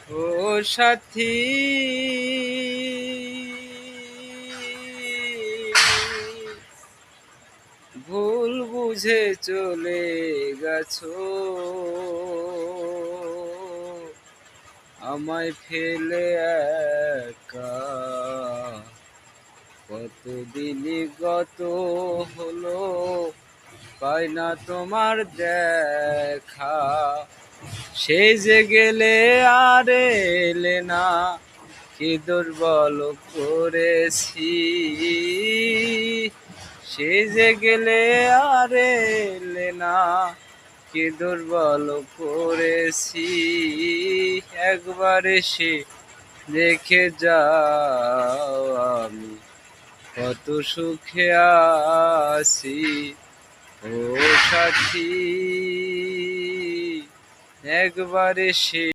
ও সাথী, ভুল বুঝে চলে গেছো, আমায় ফেলে একা। কতদিনই গত হলো, পাই না তোমার দেখা। সেই যে গেলে আর এলে না, কি দুর্বল করেছি। সেই যে গেলে আর এলে না, কি দুর্বল করেছি। একবার এসে দেখে যাও, আমি কত সুখে আছি। ও সাথী, একবার এসে